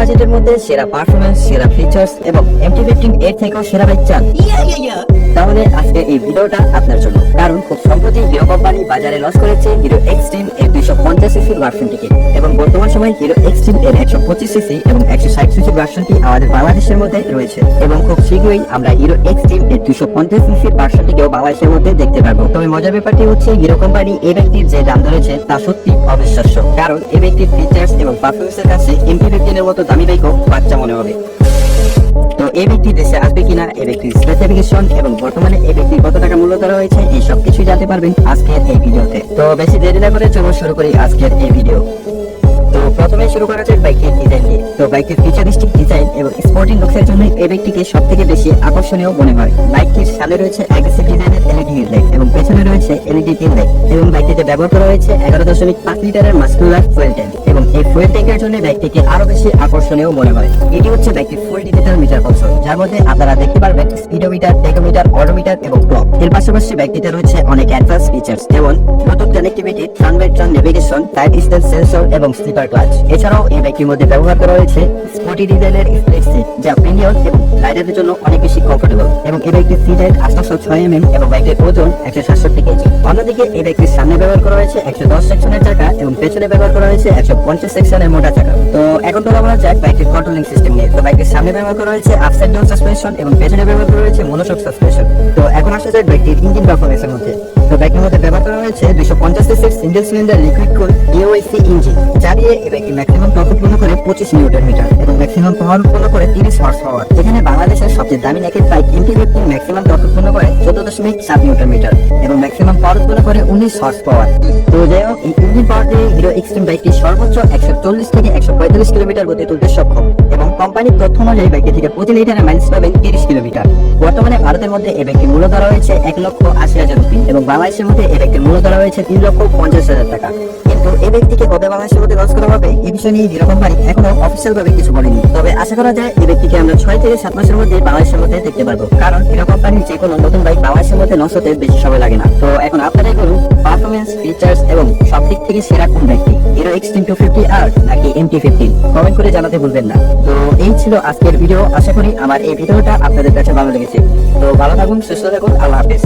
বাজেটের মধ্যে সেরা পারফরম্যান্স, সেরা ফিচার্স এবং MT-15 এর থেকেও সেরা বাইক চান, তাহলে আজকে এই ভিডিওটা আপনার জন্য। কারণ খুব সম্প্রতি হিরো কোম্পানি বাজারে লঞ্চ করেছে হিরো এক্সট্রিম এর 250 সিসির ভার্সনটিকে, এবং বর্তমান সময়ে হিরো এক্সট্রিম এর 125 সিসি এবং 160 সিসির ভার্সনটি আমাদের বাংলাদেশের মধ্যে রয়েছে, এবং খুব শীঘ্রই আমরা হিরো এক্সট্রিম এর 250 সিসির ভার্সনটিকেও বাংলাদেশের মধ্যে দেখতে পারবো। তবে মজার ব্যাপারটি হচ্ছে হিরো কোম্পানি এই ব্যক্তির যে দাম ধরেছে তা সত্যি অবিশ্বাস্য, কারণ এই ব্যক্তির ফিচার্স এবং পারফরমেন্সের কাছে MT-15 এর মতো দামি বাইকও বাচ্চা মনে হবে। তো এই ব্যক্তি দেশে আসবে কিনা, এই ব্যক্তির স্পেসিফিকেশন এবং বর্তমানে এই ব্যক্তির কত টাকা মূল্য ধরা হয়েছে, এই সব কিছু জানতে পারবেন আজকের এই ভিডিওতে। তো বেশি দেরি না করে চলো শুরু করি আজকের এই ভিডিও। তো প্রথমে শুরু করা যাক বাইকের ডিজাইন দিয়ে। তো বাইকের ফিচারিস্টিক ডিজাইন এবং স্পোর্টিং লুকসের জন্য এই বাইকটিকে সবথেকে বেশি আকর্ষণীয় মনে হয়। বাইকটির সামনে রয়েছে অ্যাগ্রেসিভ ডিজাইনের LED হেডলাইট এবং পেছনে রয়েছে LED টেল লাইট, এবং বাইকটিতে ব্যবহার করা হয়েছে 11.5 লিটারের মাস্কুলার ফুয়েল ট্যাঙ্ক, এবং এই ফুয়েল ট্যাঙ্কের জন্য বাইকটিকে আরো বেশি আকর্ষণীয় মনে হয়। এটি হচ্ছে বাইকটির ফুল ডিজিটাল মিটার কনসোল, যার মধ্যে আপনারা দেখতে পারবেন স্পিডোমিটার, টেকোমিটার, অডোমিটার এবং ক্লক। এর পাশাপাশি বাইকটিতে রয়েছে অনেক অ্যাডভান্স ফিচার্স, যেমন ব্লুটুথ কানেক্টিভিটি, ট্রানভার্টার নেভিগেশন, টায়ার ডিসটেন্স সেন্সর এবং স্লিপার ক্লাচ। এছাড়াও এই বাইকটির মধ্যে ব্যবহার করা হয়েছে স্পোর্টি ডিজাইনের স্প্লিট সিট, যা প্রিমিয়াম এবং রাইডারদের জন্য অনেক বেশি কমফোর্টেবল, এবং এই বাইকটির সিট হাইট 806 mm এবং বাইকের ওজন 167 কেজি। অন্যদিকে এই বাইকটির সামনে ব্যবহার করা হয়েছে 110 সেকশনের চাকা এবং পেছনে ব্যবহার করা হয়েছে 150 সেকশনের মোটা চাকা। তো এখন তো আমরা যাক বাইকের কন্ট্রোলিং সিস্টেম নিয়ে। তো বাইকের সামনে ব্যবহার করা হয়েছে আপসাইড ডাউন সাসপেনশন এবং পেছনে ব্যবহার করা হয়েছে মনোশক সাসপেনশন। তো এখন আসা যায় বাইকটির ইঞ্জিন পারফরম্যান্সের মধ্যে। তো বাইকের মধ্যে ব্যবহার করা হয়েছে 250 সিসির সিঙ্গেল সিলিন্ডার লিকুইড কুল AOC ইঞ্জিন, যা দিয়ে এই বাইকটি ম্যাক্সিমাম টর্ক উৎপন্ন করে 25 নিউটন মিটার এবং ম্যাক্সিমাম পাওয়ার উৎপন্ন করে 30 হর্স পাওয়ার। যেখানে বাংলাদেশের সবচেয়ে দামি naked bike MT-15 maximum torque উৎপন্ন করে 14.7 নিউটন মিটার এবং ম্যাক্সিমাম পাওয়ার উৎপন্ন করে 19 হর্স পাওয়ার। তো যাই হোক, এই ইঞ্জিন পাওয়ার দিয়ে হিরো এক্সট্রিম বাইকটি সর্বোচ্চ 140 থেকে 145 কিলোমিটার গতি তুলতে সক্ষম, এবং কোম্পানির তথ্য অনুযায়ী বাইকটি থেকে প্রতি লিটারে মাইলেজ পাবেন 30 কিলোমিটার। বর্তমানে ভারতের মধ্যে এই বাইকটির মূল্য ধরা হয়েছে 1,80,000 রুপি এবং বাংলাদেশের মধ্যে এই বাইকটির মূল্য ধরা হয়েছে 3,50,000 টাকা। কিন্তু এই ব্যক্তিকে কবে বাংলাদেশের মধ্যে লঞ্চ করা হবে এই বিষয় নিয়ে হিরো কোম্পানি এখনো অফিসিয়াল ভাবে কিছু বলেনি। তবে আশা করা যায় এই ব্যক্তিকে আমরা 6 থেকে 7 মাসের মধ্যে বাংলাদেশের মধ্যে দেখতে পারবো, কারণ হিরো কোম্পানির যে কোনো নতুন বাইক বাংলাদেশের মধ্যে লঞ্চ হতে বেশি সময় লাগে না। তো এখন আপনারাই বলুন, পারফরমেন্স, ফিচার্স এবং সব দিক থেকে সেরা কোন বাইকটি, হিরো এক্সট্রিম 250R নাকি MT-15? কমেন্ট করে জানাতে ভুলবেন না। তো এই ছিল আজকের ভিডিও। আশা করি আমার এই ভিডিওটা আপনাদের কাছে ভালো লেগেছে। তো ভালো থাকুন, সুস্থ থাকুন, আল্লাহ হাফেজ।